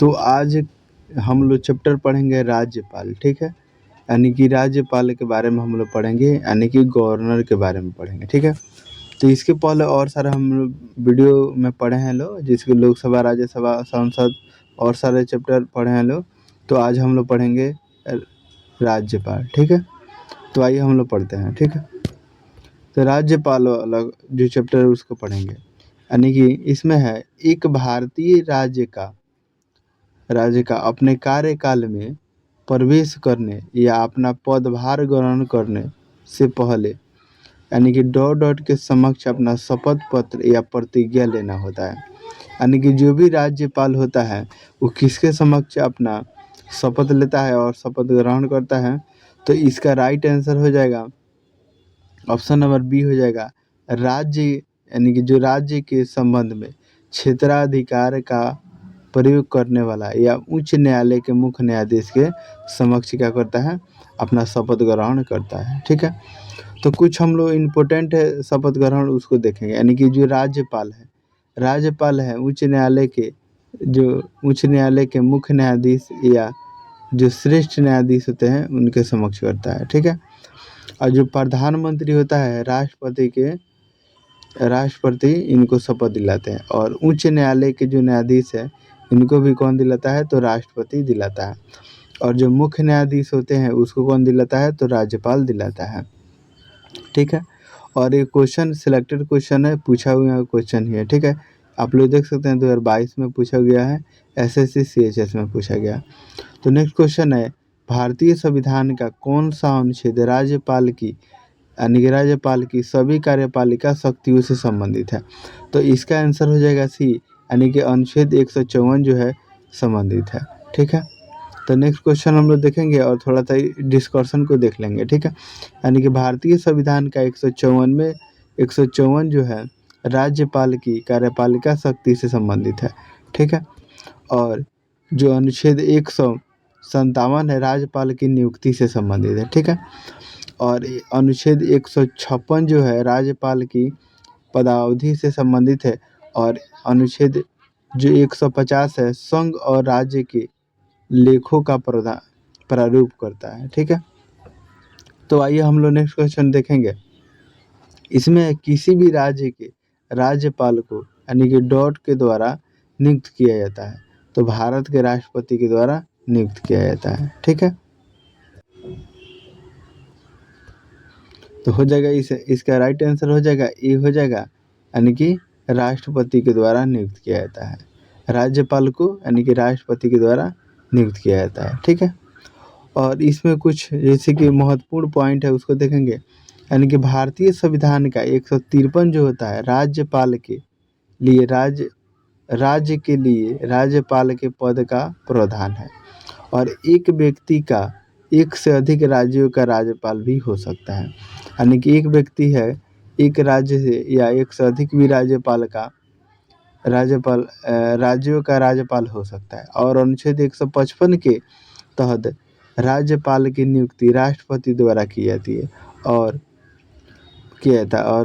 तो आज हम लोग चैप्टर पढ़ेंगे राज्यपाल, ठीक है? यानी कि राज्यपाल के बारे में हम लोग पढ़ेंगे, यानी कि गवर्नर के बारे में पढ़ेंगे, ठीक है? तो इसके पहले और सारे हम लोग वीडियो में पढ़े हैं लोग, जिसके लोकसभा, राज्यसभा, संसद और सारे चैप्टर पढ़े हैं लोग। तो आज हम लोग पढ़ेंगे राज्यपाल, ठीक है? तो आइए हम लोग पढ़ते हैं, ठीक है? तो राज्यपाल वाला जो चैप्टर है उसको पढ़ेंगे, यानी कि इसमें है एक भारतीय राज्य का अपने कार्यकाल में प्रवेश करने या अपना पदभार ग्रहण करने से पहले, यानी कि डॉट के समक्ष अपना शपथ पत्र या प्रतिज्ञा लेना होता है। यानी कि जो भी राज्यपाल होता है वो किसके समक्ष अपना शपथ लेता है और शपथ ग्रहण करता है। तो इसका राइट आंसर हो जाएगा ऑप्शन नंबर बी हो जाएगा, राज्य, यानी कि जो राज्य के संबंध में क्षेत्राधिकार का प्रयोग करने वाला या उच्च न्यायालय के मुख्य न्यायाधीश के समक्ष क्या करता है, अपना शपथ ग्रहण करता है, ठीक है? तो कुछ हम लोग इम्पोर्टेंट है शपथ ग्रहण उसको देखेंगे। यानी कि जो राज्यपाल है उच्च न्यायालय के मुख्य न्यायाधीश या जो श्रेष्ठ न्यायाधीश होते हैं उनके समक्ष करता है, ठीक है? और जो प्रधानमंत्री होता है राष्ट्रपति इनको शपथ दिलाते हैं, और उच्च न्यायालय के जो न्यायाधीश है इनको भी कौन दिलाता है, तो राष्ट्रपति दिलाता है। और जो मुख्य न्यायाधीश होते हैं उसको कौन दिलाता है, तो राज्यपाल दिलाता है, ठीक है? और ये क्वेश्चन सिलेक्टेड क्वेश्चन है, पूछा हुआ क्वेश्चन ही है, ठीक है? आप लोग देख सकते हैं 2022 में पूछा गया है, SSC CHS में पूछा गया। तो नेक्स्ट क्वेश्चन है, भारतीय संविधान का कौन सा अनुच्छेद राज्यपाल की सभी कार्यपालिका शक्तियों से संबंधित है? तो इसका आंसर हो जाएगा सी, यानी कि अनुच्छेद 154 जो है संबंधित है, ठीक है? तो नेक्स्ट क्वेश्चन हम लोग देखेंगे और थोड़ा सा डिस्कशन को देख लेंगे, ठीक है? यानी कि भारतीय संविधान का 154 जो है राज्यपाल की कार्यपालिका शक्ति से संबंधित है, ठीक है? और जो अनुच्छेद 157 है राज्यपाल की नियुक्ति से संबंधित है, ठीक है? और अनुच्छेद 156 जो है राज्यपाल की पदावधि से संबंधित है। और अनुच्छेद जो 150 है संघ और राज्य के लेखों का प्रारूप करता है, ठीक है? तो आइए हम लोग नेक्स्ट क्वेश्चन देखेंगे। इसमें किसी भी राज्य के राज्यपाल को, यानी कि डॉट के द्वारा नियुक्त किया जाता है, तो भारत के राष्ट्रपति के द्वारा नियुक्त किया जाता है, ठीक है? तो हो जाएगा इसका राइट आंसर हो जाएगा ए हो जाएगा, यानी कि राष्ट्रपति के द्वारा नियुक्त किया जाता है राज्यपाल को, यानी कि राष्ट्रपति के द्वारा नियुक्त किया जाता है, ठीक है? और इसमें कुछ जैसे कि महत्वपूर्ण पॉइंट है उसको देखेंगे। यानी कि भारतीय संविधान का 153 जो होता है राज्यपाल के लिए राज्य के लिए राज्यपाल के पद का प्रावधान है। और एक व्यक्ति का एक से अधिक राज्यों का राज्यपाल भी हो सकता है। यानी कि एक व्यक्ति है एक राज्य से या एक से अधिक भी राज्यों का राज्यपाल हो सकता है। और अनुच्छेद 155 के तहत राज्यपाल की नियुक्ति राष्ट्रपति द्वारा की जाती है और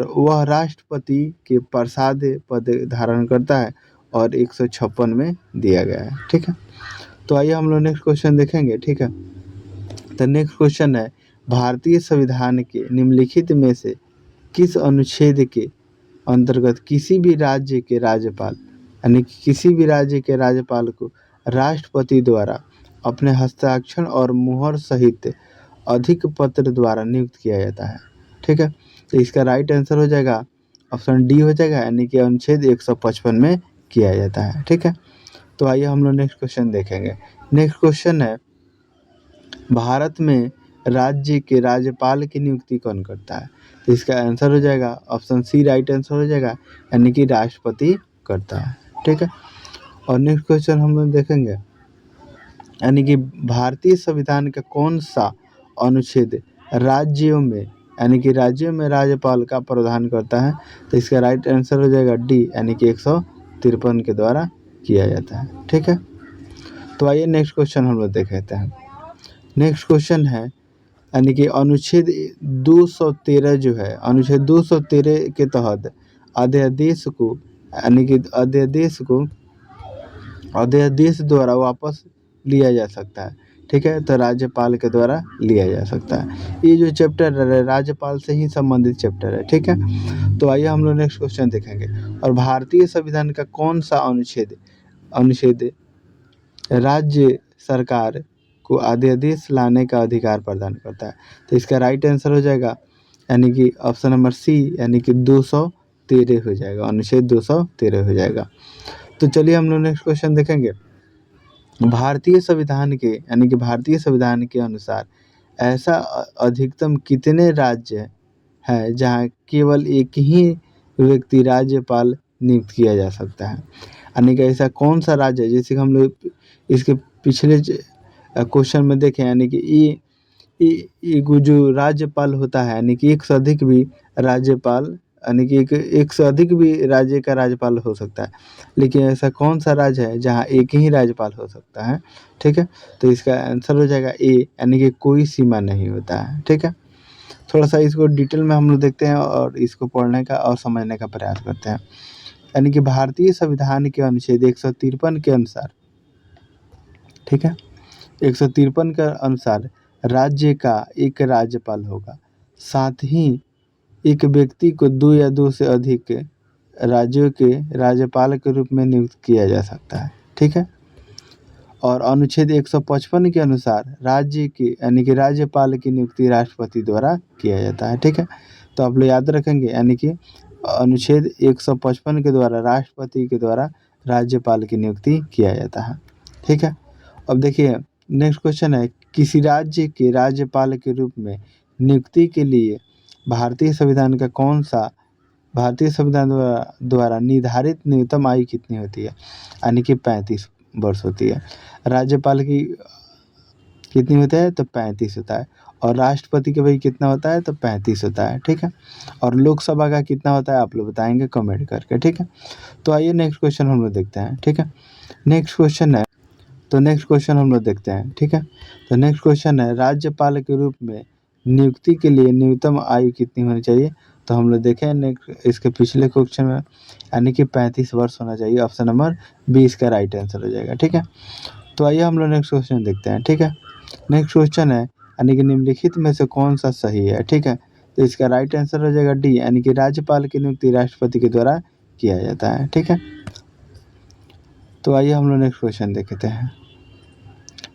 वह राष्ट्रपति के प्रसाद पद धारण करता है और 156 में दिया गया है, ठीक है? तो आइए हम लोग नेक्स्ट क्वेश्चन देखेंगे, ठीक है? तो नेक्स्ट क्वेश्चन है, भारतीय संविधान के निम्नलिखित में से किस अनुच्छेद के अंतर्गत किसी भी राज्य के राज्यपाल, यानी कि किसी भी राज्य के राज्यपाल को राष्ट्रपति द्वारा अपने हस्ताक्षर और मुहर सहित अधिक पत्र द्वारा नियुक्त किया जाता है, ठीक है? तो इसका राइट आंसर हो जाएगा ऑप्शन डी हो जाएगा, यानी कि अनुच्छेद 155 में किया जाता है, ठीक है? तो आइए हम लोग नेक्स्ट क्वेश्चन देखेंगे। नेक्स्ट क्वेश्चन है, भारत में राज्य के राज्यपाल की नियुक्ति कौन करता है? तो इसका आंसर हो जाएगा ऑप्शन सी राइट आंसर हो जाएगा, यानी कि राष्ट्रपति करता है, ठीक है? और नेक्स्ट क्वेश्चन हम लोग देखेंगे, यानी कि भारतीय संविधान का कौन सा अनुच्छेद राज्यों में राज्यपाल का प्रावधान करता है? तो इसका राइट आंसर हो जाएगा डी, यानी कि 153 के द्वारा किया जाता है, ठीक है? तो आइए नेक्स्ट क्वेश्चन हम लोग देख लेते हैं। नेक्स्ट क्वेश्चन है, यानी कि अनुच्छेद 213 जो है, अनुच्छेद 213 के तहत अध्यादेश को अध्यादेश द्वारा वापस लिया जा सकता है। ठीक है, तो राज्यपाल के द्वारा लिया जा सकता है। ये जो चैप्टर है राज्यपाल से ही संबंधित चैप्टर है। ठीक है, तो आइए हम लोग नेक्स्ट क्वेश्चन देखेंगे। और भारतीय संविधान का कौन सा अनुच्छेद राज्य सरकार को अध्यादेश लाने का अधिकार प्रदान करता है? तो इसका राइट आंसर हो जाएगा यानी कि ऑप्शन नंबर सी, यानी कि 213 हो जाएगा, अनुच्छेद 213 हो जाएगा। तो चलिए हम लोग नेक्स्ट क्वेश्चन देखेंगे। भारतीय संविधान के अनुसार ऐसा अधिकतम कितने राज्य है जहाँ केवल एक ही व्यक्ति राज्यपाल नियुक्त किया जा सकता है? यानी कि ऐसा कौन सा राज्य है, जैसे कि हम लोग इसके पिछले क्वेश्चन में देखें, यानी कि ये जो राज्यपाल होता है, यानी कि एक से अधिक भी राज्यपाल, यानी कि एक से अधिक भी राज्य का राज्यपाल हो सकता है, लेकिन ऐसा कौन सा राज्य है जहाँ एक ही राज्यपाल हो सकता है? ठीक है, तो इसका आंसर हो जाएगा ए, यानी कि कोई सीमा नहीं होता है। ठीक है, थोड़ा सा इसको डिटेल में हम लोग देखते हैं और इसको पढ़ने का और समझने का प्रयास करते हैं। यानी कि भारतीय संविधान के अनुच्छेद 153 के अनुसार, ठीक है, 153 के अनुसार राज्य का एक राज्यपाल होगा, साथ ही एक व्यक्ति को 2 या 2 से अधिक राज्यों के राज्यपाल के रूप में नियुक्त किया जा सकता है। ठीक है, और अनुच्छेद 155 के अनुसार राज्य की यानी कि राज्यपाल की नियुक्ति राष्ट्रपति द्वारा किया जाता है। ठीक है, तो आप लोग याद रखेंगे, यानी कि अनुच्छेद 155 के द्वारा राष्ट्रपति के द्वारा राज्यपाल की नियुक्ति किया जाता है। ठीक है, अब देखिए नेक्स्ट क्वेश्चन है, किसी राज्य के राज्यपाल के रूप में नियुक्ति के लिए भारतीय संविधान द्वारा निर्धारित न्यूनतम आयु कितनी होती है? यानी कि 35 वर्ष होती है। राज्यपाल की कितनी होता है? तो 35 होता है। और राष्ट्रपति का भाई कितना होता है? तो 35 होता है। ठीक है, और लोकसभा का कितना होता है आप लोग बताएंगे कमेंट करके। ठीक है, तो आइए नेक्स्ट क्वेश्चन हम लोग देखते हैं। ठीक है, नेक्स्ट क्वेश्चन हम लोग देखते हैं। ठीक है, तो नेक्स्ट क्वेश्चन है, राज्यपाल के रूप में नियुक्ति के लिए न्यूनतम आयु कितनी होनी चाहिए? तो हम लोग देखें नेक्स्ट इसके पिछले क्वेश्चन में, यानी कि 35 वर्ष होना चाहिए। ऑप्शन नंबर बी इसका राइट आंसर हो जाएगा। ठीक है, तो आइए हम लोग नेक्स्ट क्वेश्चन देखते हैं। ठीक है, नेक्स्ट क्वेश्चन है, यानी कि निम्नलिखित में से कौन सा सही है? ठीक है, तो इसका राइट आंसर हो जाएगा डी, यानी कि राज्यपाल की नियुक्ति राष्ट्रपति के द्वारा किया जाता है। ठीक है, तो आइए हम लोग नेक्स्ट क्वेश्चन देखते हैं।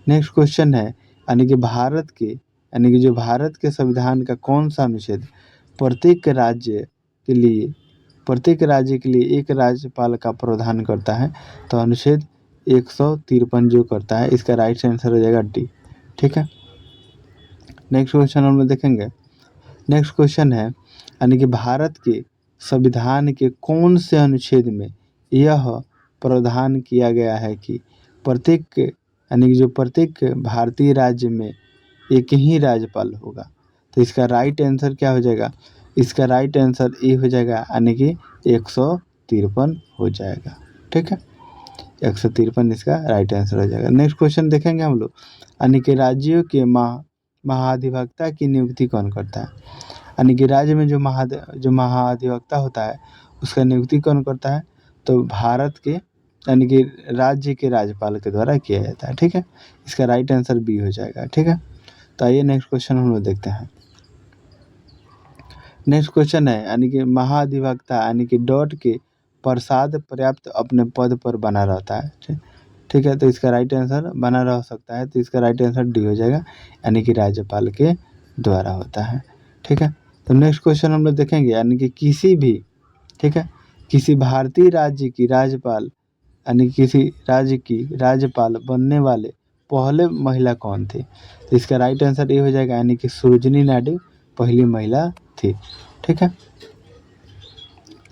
नेक्स्ट क्वेश्चन है, यानी कि जो भारत के संविधान का कौन सा अनुच्छेद प्रत्येक राज्य के लिए एक राज्यपाल का प्रावधान करता है? तो अनुच्छेद 153 जो करता है, इसका राइट आंसर हो जाएगा डी। ठीक है, नेक्स्ट क्वेश्चन हम लोग देखेंगे। नेक्स्ट क्वेश्चन है, यानी कि भारत के संविधान के कौन से अनुच्छेद में यह प्रावधान किया गया है कि प्रत्येक भारतीय राज्य में एक ही राज्यपाल होगा? तो इसका राइट आंसर क्या हो जाएगा? इसका राइट आंसर ए हो जाएगा, यानी कि 153 हो जाएगा। ठीक है, 153 इसका राइट आंसर हो जाएगा। नेक्स्ट क्वेश्चन देखेंगे हम लोग, यानी कि राज्यों के महाधिवक्ता की नियुक्ति कौन करता है? यानी कि राज्य में जो महाधिवक्ता होता है उसका नियुक्ति कौन करता है? तो भारत के यानी कि राज्य के राज्यपाल के द्वारा किया जाता है। ठीक है, इसका राइट आंसर बी हो जाएगा। ठीक है, तो आइए नेक्स्ट क्वेश्चन हम लोग देखते हैं। नेक्स्ट क्वेश्चन है, यानी कि महाधिवक्ता यानी कि डॉट के प्रसाद पर्याप्त अपने पद पर बना रहता है। ठीक है, तो इसका राइट आंसर बना रह सकता है, तो इसका राइट आंसर डी हो जाएगा, यानी कि राज्यपाल के द्वारा होता है। ठीक है, तो नेक्स्ट क्वेश्चन हम लोग देखेंगे, यानी कि किसी भारतीय राज्य की राज्यपाल यानी किसी राज्य की राज्यपाल बनने वाले पहले महिला कौन थी? तो इसका राइट आंसर ये हो जाएगा, यानी कि सरोजिनी नायडू पहली महिला थी। ठीक है,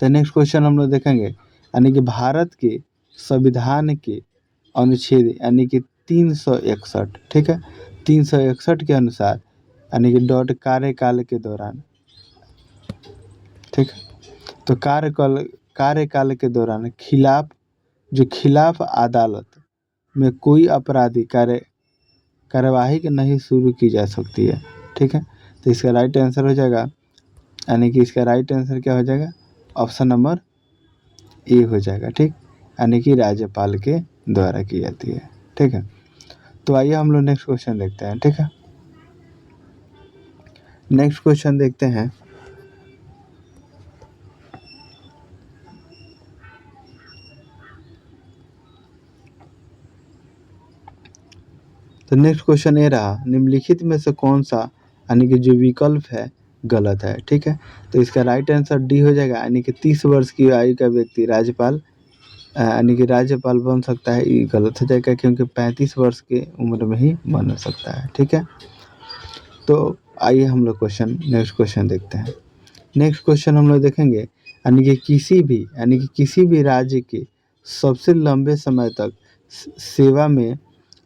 तो नेक्स्ट क्वेश्चन हम लोग देखेंगे, यानी कि भारत के संविधान के अनुच्छेद यानी कि 361, ठीक है, 361 के अनुसार यानी कि डॉट कार्यकाल के दौरान, ठीक है, तो कार्यकाल के दौरान खिलाफ अदालत में कोई आपराधिक कार्यवाही नहीं शुरू की जा सकती है। ठीक है, तो इसका राइट आंसर हो जाएगा, यानी कि इसका राइट आंसर क्या हो जाएगा? ऑप्शन नंबर ए हो जाएगा। ठीक, यानी कि राज्यपाल के द्वारा की जाती है। ठीक है, तो आइए हम लोग नेक्स्ट क्वेश्चन देखते हैं। ठीक है, नेक्स्ट क्वेश्चन देखते हैं। तो नेक्स्ट क्वेश्चन ये रहा, निम्नलिखित में से कौन सा यानी कि जो विकल्प है गलत है। ठीक है, तो इसका राइट आंसर डी हो जाएगा, यानी कि 30 वर्ष की आयु का व्यक्ति राज्यपाल यानी कि राज्यपाल बन सकता है। ये गलत हो जाएगा क्योंकि 35 वर्ष की उम्र में ही बन सकता है। ठीक है, तो आइए हम लोग नेक्स्ट क्वेश्चन देखते हैं। नेक्स्ट क्वेश्चन हम लोग देखेंगे, यानी कि किसी भी राज्य के सबसे लंबे समय तक सेवा में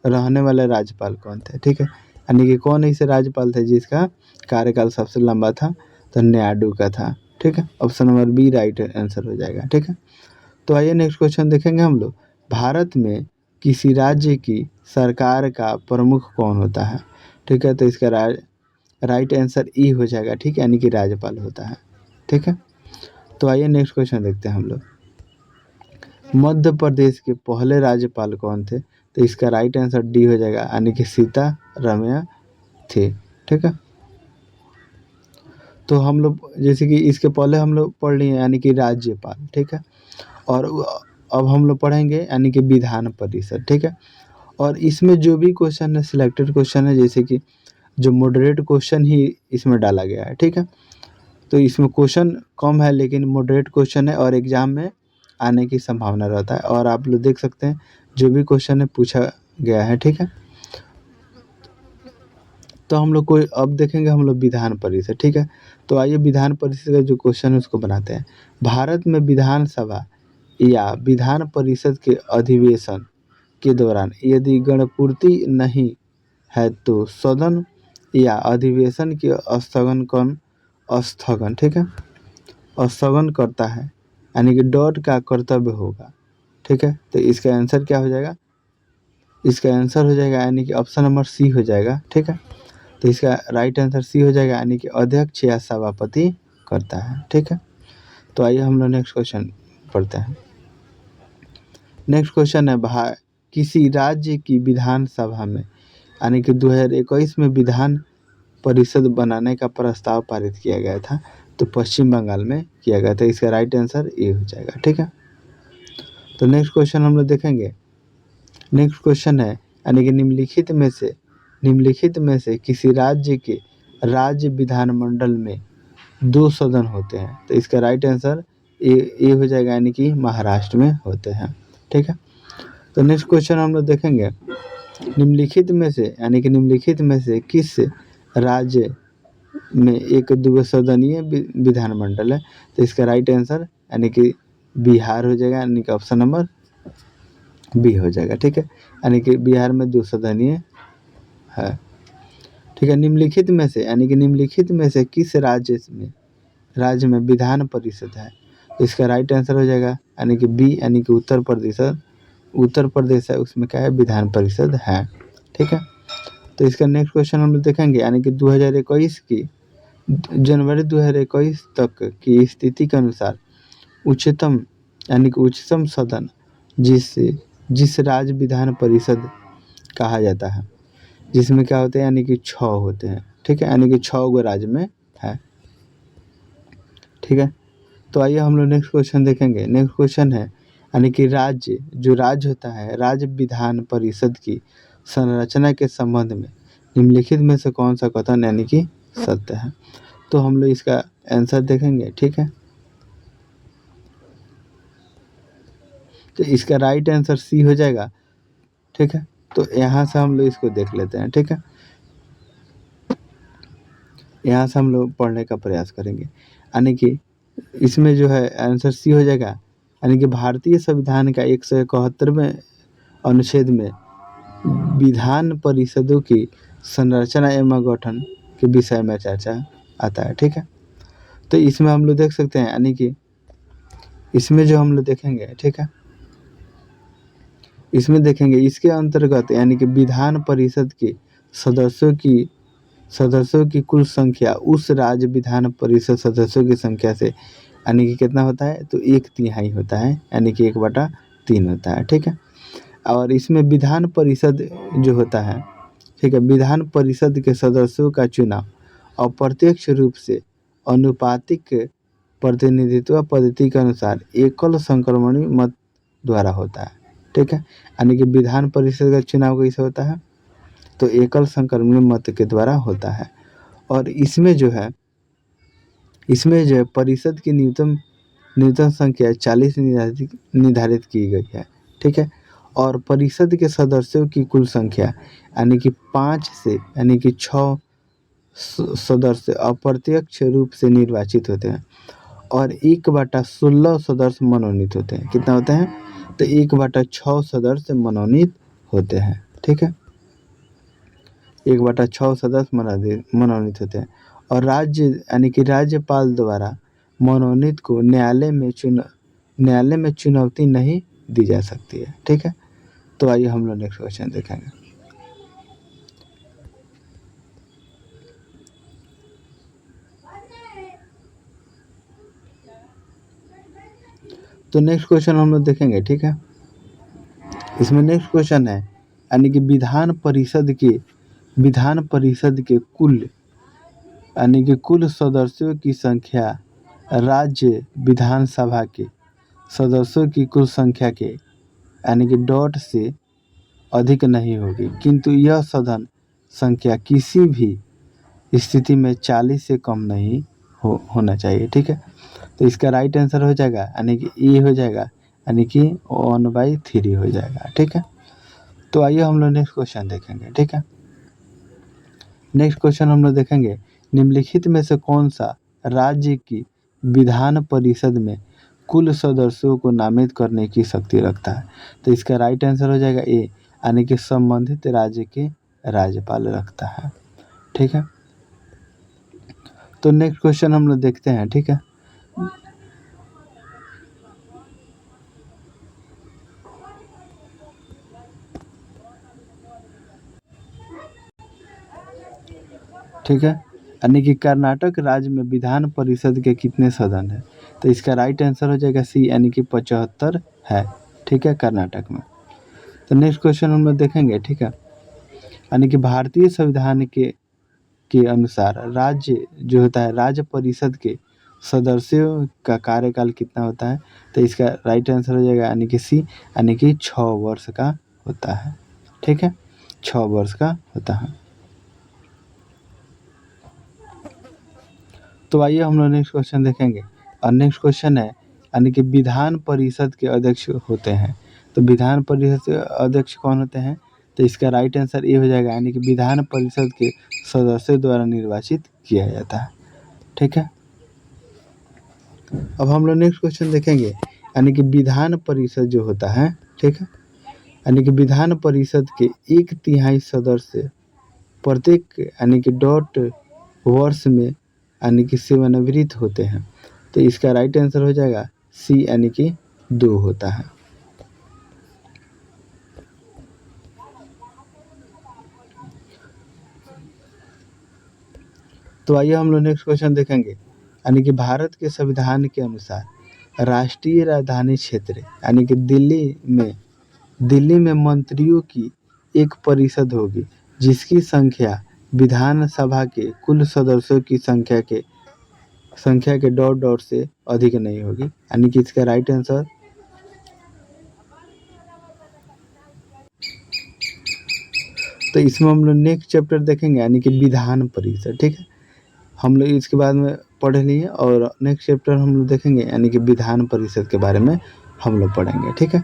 रहने वाले राज्यपाल कौन थे। ठीक है, यानी कि कौन ऐसे राज्यपाल थे जिसका कार्यकाल सबसे लंबा था, तो नायडू का था। ठीक है, option number B right answer हो जाएगा। ठीक है, तो आइए नेक्स्ट क्वेश्चन देखेंगे हम लोग, भारत में किसी राज्य की सरकार का प्रमुख कौन होता है। ठीक है, तो इसका राइट आंसर ई हो जाएगा। ठीक है, यानी कि राज्यपाल होता है। ठीक है, तो आइए नेक्स्ट क्वेश्चन देखते हैं हम लोग, मध्य प्रदेश के पहले राज्यपाल कौन थे। तो इसका राइट आंसर डी हो जाएगा, यानी कि सीतारमैया थे। ठीक है, तो हम लोग जैसे कि इसके पहले हम लोग पढ़ लिए यानी कि राज्यपाल। ठीक है, और अब हम लोग पढ़ेंगे यानी कि विधान परिषद। ठीक है, और इसमें जो भी क्वेश्चन है सिलेक्टेड क्वेश्चन है, जैसे कि जो मॉडरेट क्वेश्चन ही इसमें डाला गया है। ठीक है, तो इसमें क्वेश्चन कम है लेकिन मॉडरेट क्वेश्चन है और एग्जाम में आने की संभावना रहता है, और आप लोग देख सकते हैं जो भी क्वेश्चन है पूछा गया है। ठीक है, तो हम लोग कोई अब देखेंगे हम लोग विधान परिषद। ठीक है, तो आइए विधान परिषद का जो क्वेश्चन है उसको बनाते हैं। भारत में विधानसभा या विधान परिषद के अधिवेशन के दौरान यदि गणपूर्ति नहीं है तो सदन या अधिवेशन के स्थगन ठीक है स्थगन करता है, यानी कि डॉट का कर्तव्य होगा। ठीक है, तो इसका आंसर क्या हो जाएगा, इसका आंसर हो जाएगा यानी कि ऑप्शन नंबर सी हो जाएगा। ठीक है, तो इसका राइट आंसर सी हो जाएगा, यानी कि अध्यक्ष या सभापति करता है। ठीक है, तो आइए हम लोग नेक्स्ट क्वेश्चन पढ़ते हैं। नेक्स्ट क्वेश्चन है, किसी राज्य की विधानसभा में यानी कि 2021 में विधान परिषद बनाने का प्रस्ताव पारित किया गया था, तो पश्चिम बंगाल में किया गया था। इसका राइट आंसर ए हो जाएगा। ठीक है, तो नेक्स्ट क्वेश्चन हम लोग देखेंगे। नेक्स्ट क्वेश्चन है, यानी कि निम्नलिखित में से किसी राज्य के राज्य विधानमंडल में 2 सदन होते हैं, तो इसका राइट आंसर ए हो जाएगा, यानी कि महाराष्ट्र में होते हैं। ठीक है, तो नेक्स्ट क्वेश्चन हम लोग देखेंगे, निम्नलिखित में से किस राज्य में एक द्विसदनीय विधानमंडल है, तो इसका राइट आंसर यानी कि बिहार हो जाएगा, यानी कि ऑप्शन नंबर बी हो जाएगा। ठीक है, यानी कि बिहार में 2 सदनीय है। ठीक है, निम्नलिखित में से किस राज्य में विधान परिषद है, तो इसका राइट आंसर हो जाएगा, यानी कि बी, यानी कि उत्तर प्रदेश है, उसमें क्या है विधान परिषद है। ठीक है, तो इसका नेक्स्ट क्वेश्चन हम लोग देखेंगे, यानी कि 2021 की जनवरी 2021 तक की स्थिति के अनुसार उच्चतम सदन जिस राज्य विधान परिषद कहा जाता है, जिसमें क्या होते हैं यानी कि 6 होते हैं। ठीक है, यानी कि 6 गो राज्य में है। ठीक है, तो आइए हम लोग नेक्स्ट क्वेश्चन देखेंगे। नेक्स्ट क्वेश्चन है, यानी कि राज्य होता है, राज्य विधान परिषद की संरचना के संबंध में निम्नलिखित में से कौन सा कथन यानी कि सत्य है, तो हम लोग इसका आंसर देखेंगे। ठीक है, तो इसका राइट आंसर सी हो जाएगा। ठीक है, तो यहाँ से हम लोग इसको देख लेते हैं। ठीक है, यहाँ से हम लोग पढ़ने का प्रयास करेंगे, यानी कि इसमें जो है आंसर सी हो जाएगा, यानी कि भारतीय संविधान का 171वें अनुच्छेद में विधान परिषदों की संरचना एवं गठन के विषय में चर्चा आता है। ठीक है, तो इसमें हम लोग देख सकते हैं, यानी कि इसमें जो हम लोग देखेंगे, ठीक है, इसमें देखेंगे इसके अंतर्गत यानी कि विधान परिषद के सदस्यों की कुल संख्या उस राज्य विधान परिषद सदस्यों की संख्या से यानी कि कितना होता है, तो 1/3 होता है, यानी कि 1/3 होता है। ठीक है, और इसमें विधान परिषद जो होता है, ठीक है, विधान परिषद के सदस्यों का चुनाव अप्रत्यक्ष रूप से अनुपातिक प्रतिनिधित्व पद्धति के अनुसार एकल संक्रमणी मत द्वारा होता है। ठीक है, यानी कि विधान परिषद का चुनाव कैसे होता है, तो एकल संक्रमणी मत के द्वारा होता है। और इसमें जो है परिषद की न्यूनतम संख्या 40 निर्धारित की गई है। ठीक है, और परिषद के सदस्यों की कुल संख्या यानी कि 5 से यानी कि 6 सदस्य अप्रत्यक्ष रूप से निर्वाचित होते हैं और 1/16 सदस्य मनोनीत होते हैं। कितना होते हैं, तो 1/6 सदस्य मनोनीत होते हैं। ठीक है, 1/6 सदस्य मनोनीत होते हैं और राज्य यानी कि राज्यपाल द्वारा मनोनीत को न्यायालय में चुनौती नहीं दी जा सकती है। ठीक है, तो आइए हम लोग नेक्स्ट क्वेश्चन देखेंगे। तो नेक्स्ट क्वेश्चन हम लोग देखेंगे। ठीक है, इसमें नेक्स्ट क्वेश्चन है यानी कि विधान परिषद के कुल सदस्यों की संख्या राज्य विधानसभा के सदस्यों की कुल संख्या के यानी कि डॉट से अधिक नहीं होगी, किंतु यह सदन संख्या किसी भी स्थिति में 40 से कम नहीं होना चाहिए। ठीक है, तो इसका राइट आंसर हो जाएगा यानी कि ए हो जाएगा, यानी कि 1/3 हो जाएगा। ठीक है, तो आइए हम लोग नेक्स्ट क्वेश्चन देखेंगे। ठीक है, नेक्स्ट क्वेश्चन हम लोग देखेंगे, निम्नलिखित में से कौन सा राज्य की विधान परिषद में कुल सदस्यों को नामित करने की शक्ति रखता है, तो इसका राइट आंसर हो जाएगा ए, यानी कि संबंधित राज्य के राज्यपाल रखता है। ठीक है, तो नेक्स्ट क्वेश्चन हम लोग देखते हैं। ठीक है, ठीक है, यानी कि कर्नाटक राज्य में विधान परिषद के कितने सदन हैं, तो इसका राइट आंसर हो जाएगा सी, यानी कि 75 है। ठीक है, कर्नाटक में। तो नेक्स्ट क्वेश्चन हम लोग देखेंगे। ठीक है, यानी कि भारतीय संविधान के अनुसार राज्य जो होता है राज्य परिषद के सदस्यों का कार्यकाल कितना होता है, तो इसका राइट आंसर हो जाएगा यानी कि सी, यानी कि 6 वर्ष का होता है। ठीक है, 6 वर्ष का होता है। तो आइए हम लोग नेक्स्ट क्वेश्चन देखेंगे और नेक्स्ट क्वेश्चन है यानी कि विधान परिषद के अध्यक्ष होते हैं, तो विधान परिषद के अध्यक्ष कौन होते हैं, तो इसका राइट आंसर ये हो जाएगा यानी कि विधान परिषद के सदस्यों द्वारा निर्वाचित किया जाता है। ठीक है, अब हम लोग नेक्स्ट क्वेश्चन देखेंगे यानी कि विधान परिषद जो होता है, ठीक है, यानी कि विधान परिषद के 1/3 सदस्य प्रत्येक यानी कि डॉट वर्ष में यानी कि सेवानिवृत्त होते हैं, तो इसका राइट आंसर हो जाएगा सी, यानी कि 2 होता है। तो आइए हम लोग नेक्स्ट क्वेश्चन देखेंगे यानी कि भारत के संविधान के अनुसार राष्ट्रीय राजधानी क्षेत्र यानी कि दिल्ली में मंत्रियों की एक परिषद होगी जिसकी संख्या विधानसभा के कुल सदस्यों की संख्या के डॉट से अधिक नहीं होगी, यानी कि इसका राइट आंसर तो इसमें हम लोग नेक्स्ट चैप्टर देखेंगे यानी कि विधान परिषद। ठीक है, हम लोग इसके बाद में पढ़ लिए और नेक्स्ट चैप्टर हम लोग देखेंगे यानी कि विधान परिषद के बारे में हम लोग पढ़ेंगे। ठीक है,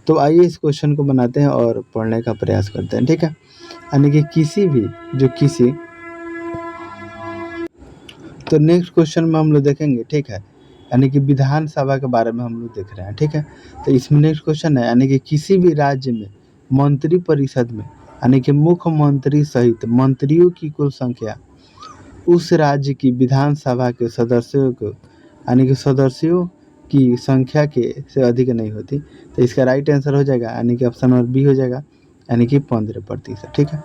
तो आइए इस क्वेश्चन को बनाते हैं और पढ़ने का प्रयास करते हैं। ठीक है, यानी कि तो नेक्स्ट क्वेश्चन में हम लोग देखेंगे। ठीक है, यानी कि विधानसभा के बारे में हम लोग देख रहे हैं। ठीक है, तो इसमें नेक्स्ट क्वेश्चन है यानी कि किसी भी राज्य में मंत्री परिषद में यानी कि मुख्यमंत्री सहित मंत्रियों की कुल संख्या उस राज्य की विधानसभा के सदस्यों को यानी कि सदस्यों की संख्या के से अधिक नहीं होती, तो इसका राइट आंसर हो जाएगा यानी कि ऑप्शन नंबर बी हो जाएगा, यानी कि 15%। ठीक है,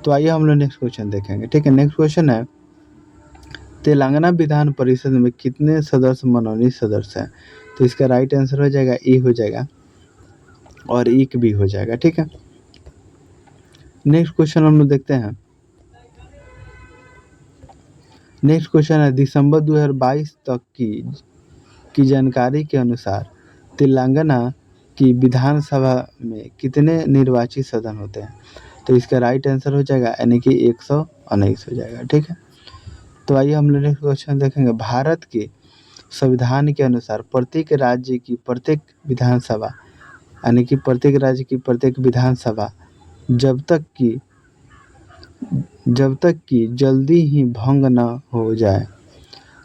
तो आइए हम लोग नेक्स्ट क्वेश्चन देखेंगे। ठीक है, नेक्स्ट क्वेश्चन है तेलंगाना विधान परिषद में कितने सदस्य मनोनीत सदस्य हैं, तो इसका राइट आंसर हो जाएगा ए हो जाएगा, और एक भी हो जाएगा। ठीक है, नेक्स्ट क्वेश्चन हम लोग देखते हैं। नेक्स्ट क्वेश्चन है दिसंबर 2022 तक की जानकारी के अनुसार तेलंगाना की विधानसभा में कितने निर्वाचित सदन होते हैं? तो इसका राइट आंसर हो जाएगा यानी कि 119 हो जाएगा। ठीक है, तो आइए हम लोग नेक्स्ट क्वेश्चन देखेंगे। भारत के संविधान के अनुसार प्रत्येक राज्य की प्रत्येक विधानसभा यानी कि प्रत्येक राज्य की प्रत्येक विधानसभा जब तक कि जल्दी ही भंग न हो जाए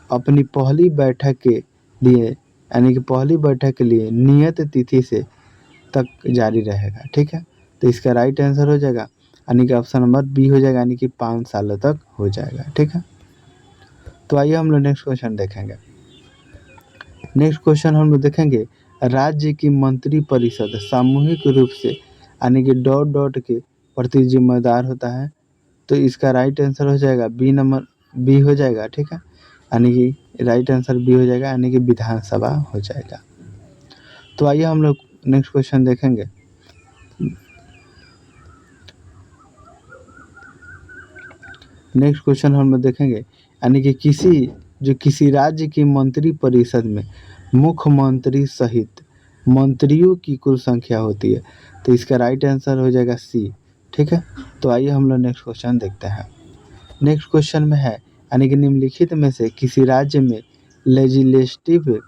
अपनी पहली बैठक के लिए यानी कि पहली बैठक के लिए नियत तिथि से तक जारी रहेगा। ठीक है, तो इसका राइट आंसर हो जाएगा यानी कि ऑप्शन नंबर बी हो जाएगा यानी कि 5 सालों तक हो जाएगा। ठीक है, तो आइए हम लोग नेक्स्ट क्वेश्चन देखेंगे। नेक्स्ट क्वेश्चन हम लोग देखेंगे राज्य की मंत्री परिषद सामूहिक रूप से यानी कि डॉट डॉट के प्रति जिम्मेदार होता है। तो इसका राइट आंसर हो जाएगा बी हो जाएगा। ठीक है, यानी कि राइट आंसर बी हो जाएगा यानी कि विधानसभा हो जाएगा। तो आइए हम लोग नेक्स्ट क्वेश्चन देखेंगे। नेक्स्ट क्वेश्चन हम लोग देखेंगे यानी कि किसी राज्य की मंत्री परिषद में मुख्यमंत्री सहित मंत्रियों की कुल संख्या होती है। तो इसका राइट आंसर हो जाएगा सी। ठीक है, तो आइए हम लोग नेक्स्ट क्वेश्चन देखते हैं। नेक्स्ट क्वेश्चन में है यानी कि निम्नलिखित में से किसी राज्य में लेजिस्लेटिव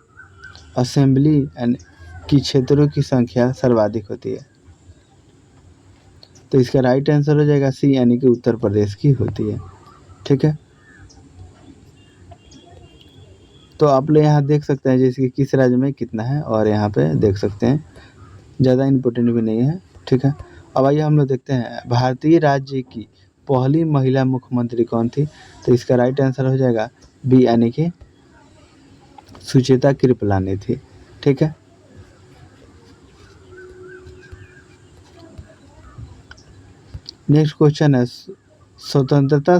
असेंबली की क्षेत्रों की संख्या सर्वाधिक होती है? तो इसका राइट आंसर हो जाएगा सी यानी कि उत्तर प्रदेश की होती है। ठीक है, तो आप लोग यहाँ देख सकते हैं जैसे कि किस राज्य में कितना है और यहाँ पे देख सकते हैं, ज़्यादा इम्पोर्टेंट भी नहीं है। ठीक है, अब आइए हम लोग देखते हैं भारतीय राज्य की पहली महिला मुख्यमंत्री कौन थी? तो इसका राइट आंसर हो जाएगा बी यानी कि सुचेता कृपलानी थी। ठीक है, नेक्स्ट क्वेश्चन है स्वतंत्रता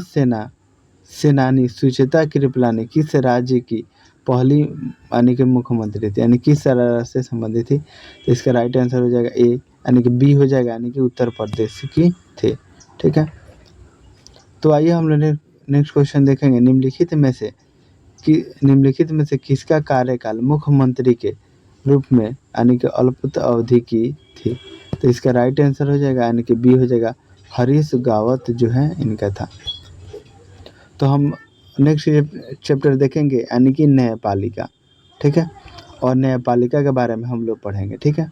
सेनानी सुचेता कृपलानी किस राज्य की पहली यानी कि मुख्यमंत्री थी यानी किस राज्य से संबंधित थी? तो इसका राइट आंसर हो जाएगा ए यानी कि बी हो जाएगा यानी कि उत्तर प्रदेश की थे। ठीक है, तो आइए हम लोग नेक्स्ट क्वेश्चन देखेंगे। निम्नलिखित में से किसका कार्यकाल मुख्यमंत्री के रूप में यानी कि अल्प अवधि की थी? तो इसका राइट आंसर हो जाएगा यानी कि बी हो जाएगा हरीश गावत जो है इनका था। तो हम नेक्स्ट चैप्टर देखेंगे यानी कि न्यायपालिका। ठीक है, और न्यायपालिका के बारे में हम लोग पढ़ेंगे। ठीक है,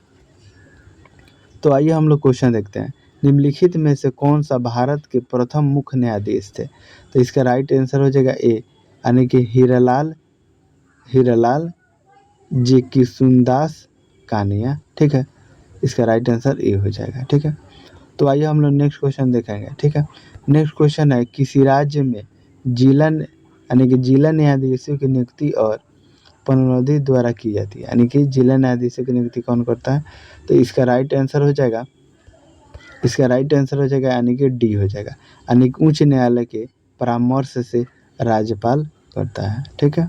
तो आइए हम लोग क्वेश्चन देखते हैं। निम्नलिखित में से कौन सा भारत के प्रथम मुख्य न्यायाधीश थे? तो इसका राइट आंसर हो जाएगा ए यानी कि हीरालाल जी किशुनदास कानिया। ठीक है, इसका राइट आंसर ए हो जाएगा। ठीक है, तो आइए हम लोग नेक्स्ट क्वेश्चन देखेंगे। ठीक है, नेक्स्ट क्वेश्चन है किसी राज्य में जिला न्यायाधीशों की नियुक्ति और पदोन्नति द्वारा की जाती है यानी कि जिला न्यायाधीशों की नियुक्ति कौन करता है? तो इसका राइट आंसर हो जाएगा यानी कि डी हो जाएगा यानी कि उच्च न्यायालय के परामर्श से राज्यपाल करता है। ठीक है,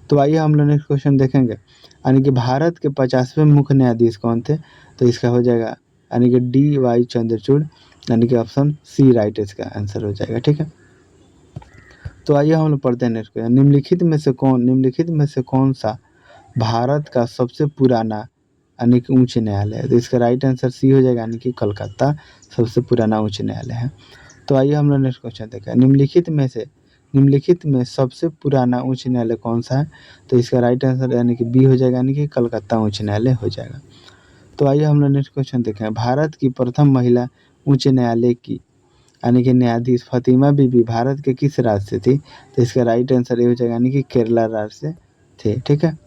तो आइए हम लोग नेक्स्ट क्वेश्चन देखेंगे यानी कि भारत के 50वें मुख्य न्यायाधीश कौन थे? तो इसका हो जाएगा यानी कि डी वाई चंद्रचूड़ यानी कि ऑप्शन सी राइट इसका आंसर हो जाएगा। ठीक है, तो आइए हम लोग पढ़ते हैं नेक्स्ट क्वेश्चन। निम्नलिखित में से कौन सा भारत का सबसे पुराना यानी कि उच्च न्यायालय है? तो इसका राइट आंसर सी हो जाएगा यानी कि कलकत्ता सबसे पुराना उच्च न्यायालय है। तो आइए हम लोग नेक्स्ट क्वेश्चन देखें। निम्नलिखित में सबसे पुराना उच्च न्यायालय कौन सा है? तो इसका राइट आंसर यानी कि बी हो जाएगा यानी कि कलकत्ता उच्च न्यायालय हो जाएगा। तो आइए हम लोग नेक्स्ट क्वेश्चन देखें। भारत की प्रथम महिला उच्च न्यायालय की यानी कि न्यायाधीश फातिमा बीबी भारत के किस राज्य से थी? तो इसका राइट आंसर ये हो जाएगा यानी कि केरला राज्य से थे। ठीक है,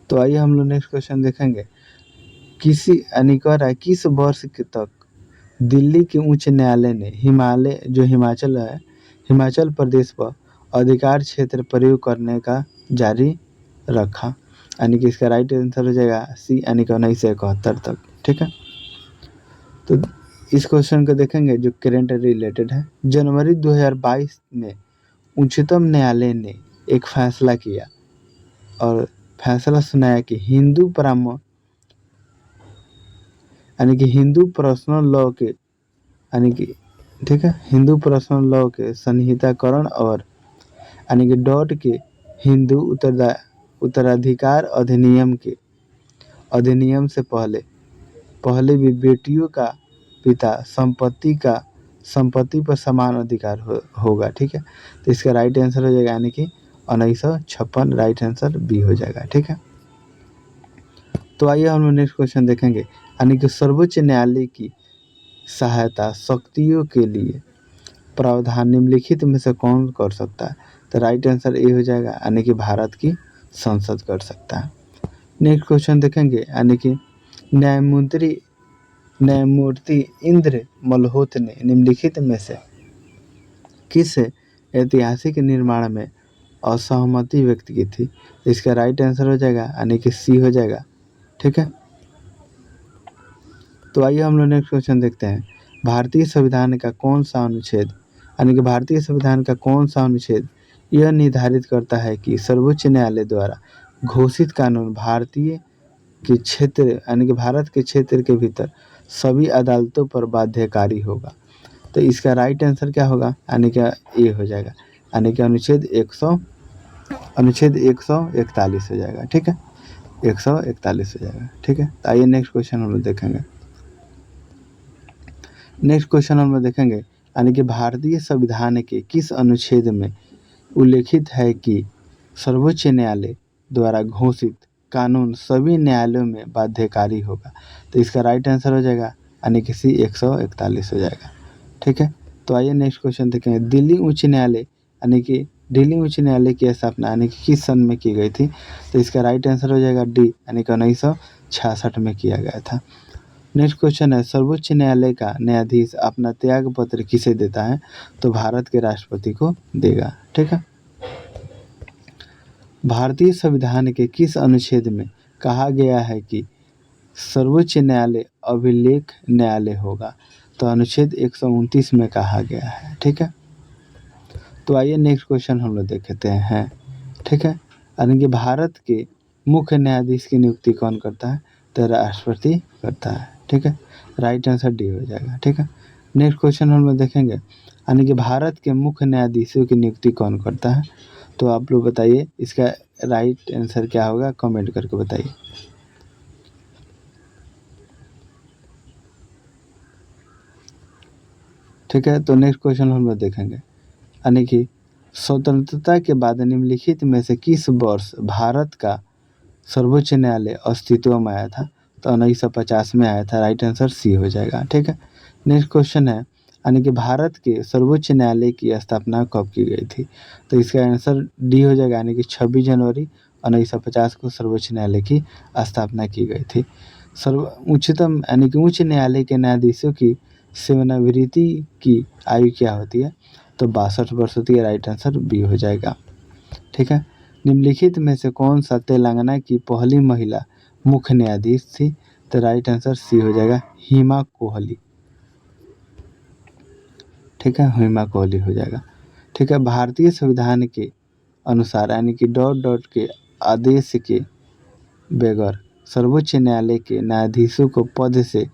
तो आइए हम लोग नेक्स्ट क्वेश्चन देखेंगे। किस वर्ष तक दिल्ली के उच्च न्यायालय ने हिमाचल प्रदेश पर अधिकार क्षेत्र प्रयोग करने का जारी रखा? यानी कि इसका राइट आंसर हो जाएगा सी यानी कि 1971 तक। ठीक है, तो इस क्वेश्चन को देखेंगे जो करंट रिलेटेड है। जनवरी 2022 में उच्चतम न्यायालय ने एक फैसला किया और फैसला सुनाया कि हिंदू परामर्श यानी कि हिंदू पर्सनल लॉ के यानी कि ठीक है हिंदू पर्सनल लॉ के संहिताकरण और यानी कि डॉट के हिंदू उत्तराधिकार अधिनियम के अधिनियम से पहले भी बेटियों का पिता संपत्ति पर समान अधिकार होगा। ठीक है, तो इसका राइट आंसर हो जाएगा यानी कि 1956 राइट आंसर बी हो जाएगा। ठीक है, तो आइए हम नेक्स्ट क्वेश्चन देखेंगे यानी कि सर्वोच्च न्यायालय की सहायता शक्तियों के लिए प्रावधान निम्नलिखित में से कौन कर सकता है? तो राइट आंसर ए हो जाएगा यानी कि भारत की संसद कर सकता है। नेक्स्ट क्वेश्चन देखेंगे यानी कि न्यायमूर्ति इंद्र मल्होत्रा ने निम्नलिखित में से किस ऐतिहासिक निर्माण में असहमति व्यक्त की थी? इसका राइट आंसर हो जाएगा यानी कि सी हो जाएगा। ठीक है, तो आइए हम लोग नेक्स्ट क्वेश्चन देखते हैं। भारतीय संविधान का कौन सा अनुच्छेद यानी कि भारतीय संविधान का कौन सा अनुच्छेद यह निर्धारित करता है कि सर्वोच्च न्यायालय द्वारा घोषित कानून भारतीय के क्षेत्र यानी कि भारत के क्षेत्र के भीतर सभी अदालतों पर बाध्यकारी होगा? तो इसका राइट आंसर क्या होगा यानी कि ए हो जाएगा यानी कि अनुच्छेद 141 हो जाएगा। ठीक है, 141 हो जाएगा। ठीक है, तो आइए नेक्स्ट क्वेश्चन हम लोग देखेंगे। नेक्स्ट क्वेश्चन हम लोग देखेंगे यानी कि भारतीय संविधान के किस अनुच्छेद में उल्लेखित है कि सर्वोच्च न्यायालय द्वारा घोषित कानून सभी न्यायालयों में बाध्यकारी होगा? तो इसका राइट आंसर हो जाएगा यानी कि सी 141 हो जाएगा। ठीक है, तो आइए नेक्स्ट क्वेश्चन देखेंगे। दिल्ली उच्च न्यायालय यानी कि दिल्ली उच्च न्यायालय की स्थापना यानी कि किस सन में की गई थी? तो इसका राइट आंसर हो जाएगा डी यानी कि 1966 में किया गया था। नेक्स्ट क्वेश्चन है सर्वोच्च न्यायालय का न्यायाधीश अपना त्याग पत्र किसे देता है? तो भारत के राष्ट्रपति को देगा। ठीक है, भारतीय संविधान के किस अनुच्छेद में कहा गया है कि सर्वोच्च न्यायालय अभिलेख न्यायालय होगा? तो अनुच्छेद 129 में कहा गया है। ठीक है, तो आइए नेक्स्ट क्वेश्चन हम लोग देखते हैं। ठीक है, यानी कि भारत के मुख्य न्यायाधीश की नियुक्ति कौन करता है? तो राष्ट्रपति करता है। ठीक है, राइट आंसर डी हो जाएगा। ठीक है, नेक्स्ट क्वेश्चन हम लोग देखेंगे यानी कि भारत के मुख्य न्यायाधीशों की नियुक्ति कौन करता है? तो आप लोग बताइए इसका राइट आंसर क्या होगा, कमेंट करके बताइए। ठीक है, तो नेक्स्ट क्वेश्चन हम लोग देखेंगे यानी कि स्वतंत्रता के बाद निम्नलिखित में से किस वर्ष भारत का सर्वोच्च न्यायालय अस्तित्व में आया था? तो 1950 में आया था। राइट आंसर सी हो जाएगा। ठीक है, नेक्स्ट क्वेश्चन है यानी कि भारत के सर्वोच्च न्यायालय की स्थापना कब की गई थी? तो इसका आंसर डी हो जाएगा यानी कि 26 जनवरी 1950 को सर्वोच्च न्यायालय की स्थापना की गई थी। उच्चतम यानी कि उच्च न्यायालय के न्यायाधीशों की सेवानिवृत्ति की आयु क्या होती है? तो 62 वर्ष होती है। राइट आंसर बी हो जाएगा। ठीक है, निम्नलिखित में से कौन सा तेलंगाना की पहली महिला मुख्य न्यायाधीश थी? तो राइट आंसर सी हो जाएगा हिमा कोहली। ठीक है, हिमा कोहली हो जाएगा। ठीक है, भारतीय संविधान के अनुसार यानी कि डॉट डॉट के आदेश के बगैर सर्वोच्च न्यायालय के न्यायाधीशों को पद से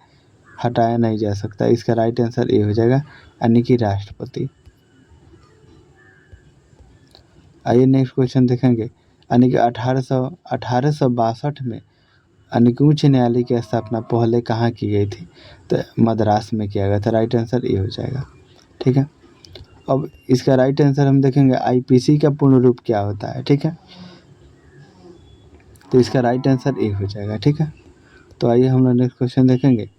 हटाया नहीं जा सकता। इसका राइट आंसर ए हो जाएगा यानी कि राष्ट्रपति। आइए नेक्स्ट क्वेश्चन देखेंगे यानी कि 1862 में यानी कि उच्च न्यायालय की स्थापना पहले कहाँ की गई थी? तो मद्रास में किया गया था। राइट आंसर ए हो जाएगा। ठीक है, अब इसका राइट आंसर हम देखेंगे आईपीसी का पूर्ण रूप क्या होता है? ठीक है, तो इसका राइट आंसर ए हो जाएगा। ठीक है, तो आइए हम लोग नेक्स्ट क्वेश्चन देखेंगे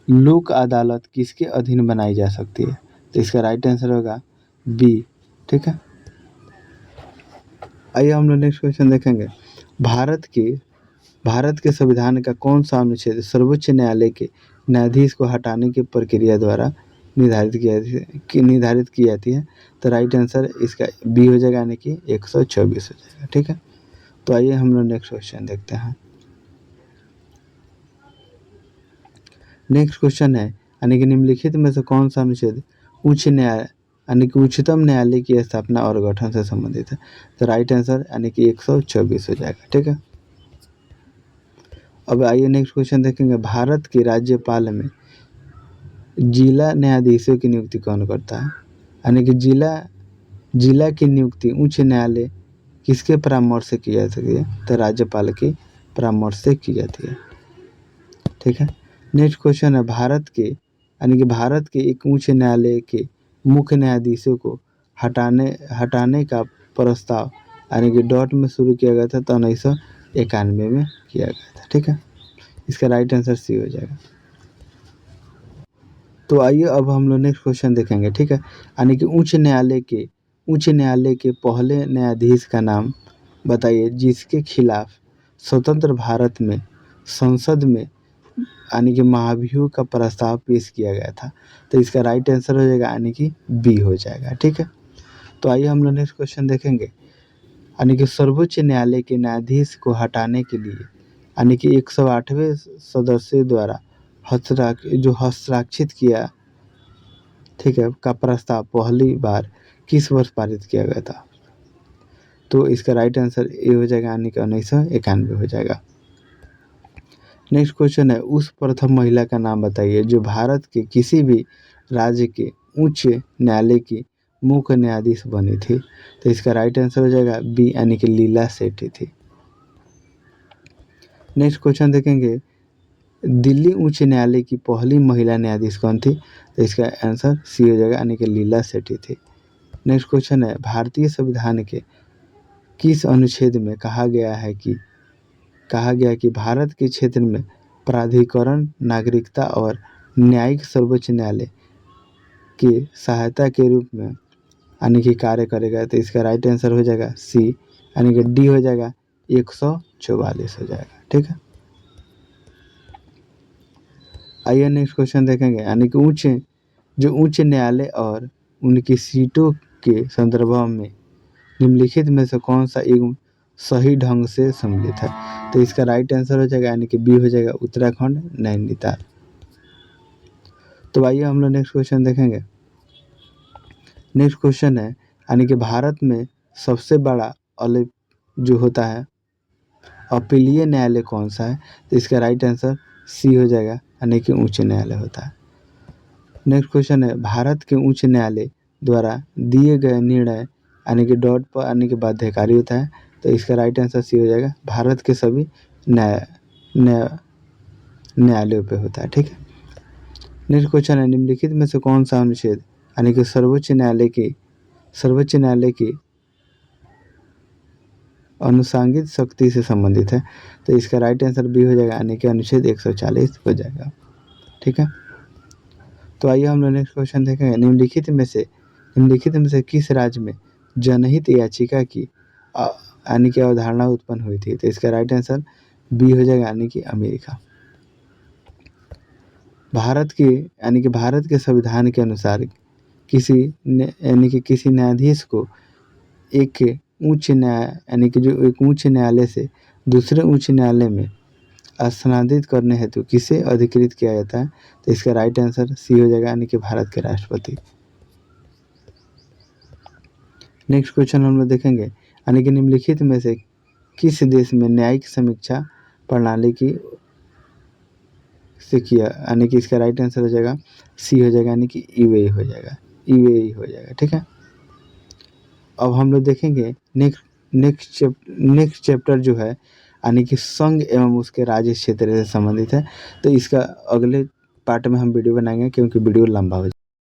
लोक अदालत किसके अधीन बनाई जा सकती है? तो इसका राइट आंसर होगा बी। ठीक है, आइए हम लोग नेक्स्ट क्वेश्चन देखेंगे भारत के संविधान का कौन सा अनुच्छेद सर्वोच्च न्यायालय के न्यायाधीश को हटाने की प्रक्रिया द्वारा निर्धारित की जाती है? तो राइट आंसर इसका बी हो जाएगा यानी कि 124 हो जाएगा। ठीक है, तो आइए हम लोग नेक्स्ट क्वेश्चन देखते हैं। नेक्स्ट क्वेश्चन है यानी कि निम्नलिखित में से कौन सा अनुच्छेद उच्च न्यायालय यानी कि उच्चतम न्यायालय की स्थापना और गठन से संबंधित है। तो राइट आंसर यानी कि 124 हो जाएगा। ठीक है। अब आइए नेक्स्ट क्वेश्चन देखेंगे। भारत के राज्यपाल में जिला न्यायाधीशों की नियुक्ति कौन करता है? यानी कि जिला की नियुक्ति उच्च न्यायालय किसके परामर्श से की जाती है? तो राज्यपाल के परामर्श से की जाती है। ठीक है। नेक्स्ट क्वेश्चन है। भारत के एक उच्च न्यायालय के मुख्य न्यायाधीशों को हटाने का प्रस्ताव यानी कि डॉट में शुरू किया गया था तो 1991 में किया गया था। ठीक है। इसका राइट आंसर सी हो जाएगा। तो आइए अब हम लोग नेक्स्ट क्वेश्चन देखेंगे। ठीक है। यानी कि उच्च न्यायालय के पहले न्यायाधीश का नाम बताइए जिसके खिलाफ स्वतंत्र भारत में संसद में यानी कि महाभियोग का प्रस्ताव पेश किया गया था। तो इसका राइट आंसर हो जाएगा यानी कि बी हो जाएगा। ठीक है। तो आइए हम लोग नेक्स्ट क्वेश्चन देखेंगे। यानी कि सर्वोच्च न्यायालय के न्यायाधीश को हटाने के लिए यानी कि 108वें सदस्य द्वारा हस्ताक्षरित किया, ठीक है, का प्रस्ताव पहली बार किस वर्ष पारित किया गया था? तो इसका राइट आंसर ए हो जाएगा यानी कि 1991 हो जाएगा। नेक्स्ट क्वेश्चन है। उस प्रथम महिला का नाम बताइए जो भारत के किसी भी राज्य के उच्च न्यायालय की मुख्य न्यायाधीश बनी थी। तो इसका राइट आंसर हो जाएगा बी यानी कि लीला सेठी थी। नेक्स्ट क्वेश्चन देखेंगे। दिल्ली उच्च न्यायालय की पहली महिला न्यायाधीश कौन थी? तो इसका आंसर सी हो जाएगा यानी कि लीला सेठी थी। नेक्स्ट क्वेश्चन है। भारतीय संविधान के किस अनुच्छेद में कहा गया कि भारत के क्षेत्र में प्राधिकरण नागरिकता और न्यायिक सर्वोच्च न्यायालय की सहायता के रूप में यानी कि कार्य करेगा? तो इसका राइट आंसर हो जाएगा सी यानी कि डी हो जाएगा 144 हो जाएगा। ठीक है। आइए नेक्स्ट क्वेश्चन देखेंगे। यानी कि उच्च न्यायालय और उनकी सीटों के संदर्भ में निम्नलिखित में से कौन सा एक सही ढंग से सम्मिलित है? तो इसका राइट आंसर हो जाएगा यानी कि बी हो जाएगा उत्तराखंड नैनीताल। तो आइए हम लोग नेक्स्ट क्वेश्चन देखेंगे। नेक्स्ट क्वेश्चन है। यानी कि भारत में सबसे बड़ा जो होता है अपीलीय न्यायालय कौन सा है? तो इसका राइट आंसर सी हो जाएगा यानी कि उच्च न्यायालय होता है। नेक्स्ट क्वेश्चन है। भारत के उच्च न्यायालय द्वारा दिए गए निर्णय यानी कि डॉट पर यानी कि बाध्यकारी होता है। तो इसका राइट आंसर सी हो जाएगा भारत के सभी न्यायालयों पे होता है। ठीक है। नेक्स्ट क्वेश्चन है। निम्नलिखित में से कौन सा अनुच्छेद यानी कि सर्वोच्च न्यायालय की अनुसांगिक शक्ति से संबंधित है? तो इसका राइट आंसर बी हो जाएगा यानी कि अनुच्छेद 140 हो जाएगा। ठीक है। तो आइए हम लोग नेक्स्ट क्वेश्चन देखेंगे। निम्नलिखित में से किस राज्य में जनहित याचिका की यानी कि अवधारणा उत्पन्न हुई थी? तो इसका राइट आंसर बी हो जाएगा यानी कि अमेरिका। भारत के संविधान के अनुसार किसी न्यायाधीश को एक उच्च न्यायालय से दूसरे उच्च न्यायालय में स्थानांतरित करने हेतु किसे अधिकृत किया जाता है? तो इसका राइट आंसर सी हो जाएगा यानी कि भारत के राष्ट्रपति। नेक्स्ट क्वेश्चन हम लोग देखेंगे। यानी कि निम्नलिखित में से किस देश में न्यायिक समीक्षा प्रणाली की से किया? यानी कि इसका राइट आंसर हो जाएगा सी हो जाएगा यानी कि यूएई हो जाएगा। ठीक है। अब हम लोग देखेंगे नेक्स्ट चैप्टर जो है यानी कि संघ एवं उसके राज्य क्षेत्र से संबंधित है। तो इसका अगले पार्ट में हम वीडियो बनाएंगे क्योंकि वीडियो लंबा हो जाएगा।